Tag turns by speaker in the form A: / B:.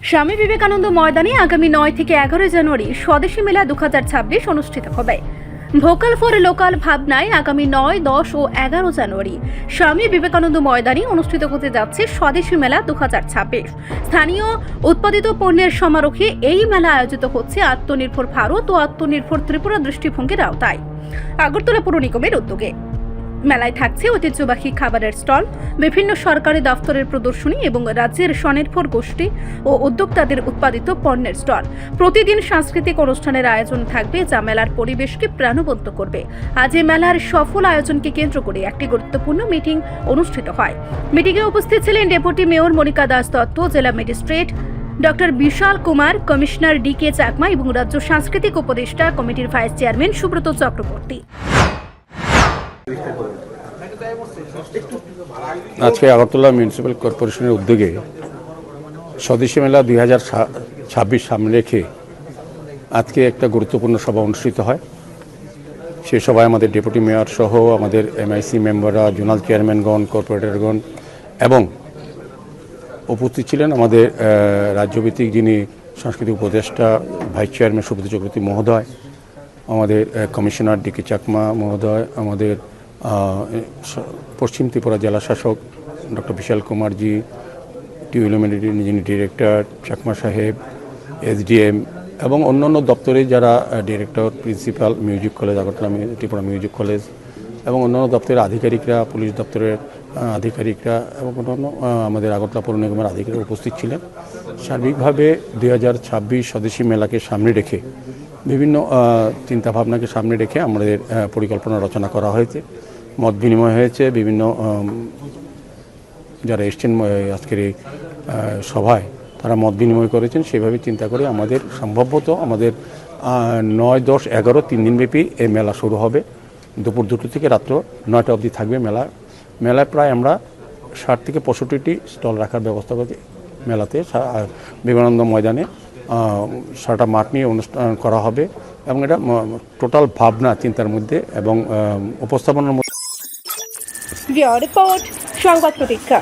A: স্বামী বিবেকানন্দ ময়দানে আগামী 9 থেকে 11 জানুয়ারি স্বদেশী মেলা 2026 অনুষ্ঠিত হবে। ভোকাল ফর লোকাল ভাবনায় আগামী 9, 10 ও 11 জানুয়ারি স্বামী বিবেকানন্দ ময়দানে অনুষ্ঠিত হতে যাচ্ছে স্বদেশী মেলা 2026। স্থানীয় উৎপাদিত পণ্যের সমারোহে এই মেলা আয়োজিত হচ্ছে আত্মনির্ভর ভারত ও আত্মনির্ভর ত্রিপুরা দৃষ্টিভঙ্গির আওতায় আগরতলা পৌর নিগমের উদ্যোগে। মেলায় থাকছে ঐতিহ্যবাহী খাবারের স্টল, বিভিন্ন সরকারি দফতরের প্রদর্শনী এবং রাজ্যের স্বনির্ভর গোষ্ঠী ও উদ্যোক্তাদের উৎপাদিত পণ্যের স্টল। প্রতিদিন সাংস্কৃতিক অনুষ্ঠানের আয়োজন থাকবে, যা মেলার পরিবেশকে প্রাণবন্ত করবে। আজ এই মেলার সফল আয়োজনকে কেন্দ্র করে একটি গুরুত্বপূর্ণ মিটিং অনুষ্ঠিত হয়। মিটিংয়ে উপস্থিত ছিলেন ডেপুটি মেয়র মনিকা দাস দত্ত, জেলা ম্যাজিস্ট্রেট ডক্টর বিশাল কুমার, কমিশনার ডি.কে. চাকমা এবং রাজ্য সাংস্কৃতিক উপদেষ্টা কমিটির ভাইস চেয়ারম্যান সুব্রত চক্রবর্তী।
B: আজকে আগরতলা মিউনিসিপ্যাল কর্পোরেশনের উদ্যোগে স্বদেশী মেলা 2026 সামনে রেখে আজকে একটা গুরুত্বপূর্ণ সভা অনুষ্ঠিত হয়। সেই সভায় আমাদের ডেপুটি মেয়র সহ আমাদের এমআইসি মেম্বাররা, জোনাল চেয়ারম্যানগণ, কর্পোরেটরগণ এবং উপস্থিত ছিলেন আমাদের রাজ্যভিত্তিক যিনি সাংস্কৃতিক উপদেষ্টা ভাইস চেয়ারম্যান সুব্রত চক্রবর্তী মহোদয়, আমাদের কমিশনার ডি.কে. চাকমা মহোদয়, আমাদের পশ্চিম ত্রিপুরা জেলা শাসক ডক্টর বিশাল কুমারজি, টিউলিমিনিটির যিনি ডিরেক্টর চাকমা সাহেব, এসডিএম এবং অন্যান্য দপ্তরে যারা director, principal, music college Agartala Tripura music college এবং অন্যান্য দপ্তরের আধিকারিকরা, পুলিশ দপ্তরের আধিকারিকরা এবং অন্যান্য আমাদের আগরতলা পৌর নিগমের আধিকারিকরা উপস্থিত ছিলেন। সার্বিকভাবে 2026 স্বদেশী মেলাকে সামনে রেখে বিভিন্ন চিন্তাভাবনাকে সামনে রেখে আমাদের পরিকল্পনা রচনা করা হয়েছে, মত বিনিময় হয়েছে। বিভিন্ন যারা এসছেন আজকের এই সভায় তারা মত বিনিময় করেছেন। সেভাবে চিন্তা করে আমাদের সম্ভবত আমাদের 9, 10, 11 3 দিনব্যাপী এই মেলা শুরু হবে। দুপুর 2টা থেকে রাত্র 9টা অবধি থাকবে মেলা। মেলায় প্রায় আমরা 60 থেকে 65টি স্টল রাখার ব্যবস্থা করছি। মেলাতে বিবেকানন্দ ময়দানে সারাটা মাঠ নিয়ে অনুষ্ঠান করা হবে এবং এটা টোটাল ভাবনা চিন্তার মধ্যে এবং উপস্থাপনার মধ্যে।
A: রিপোর্ট সংবাদ প্রতীক্ষা।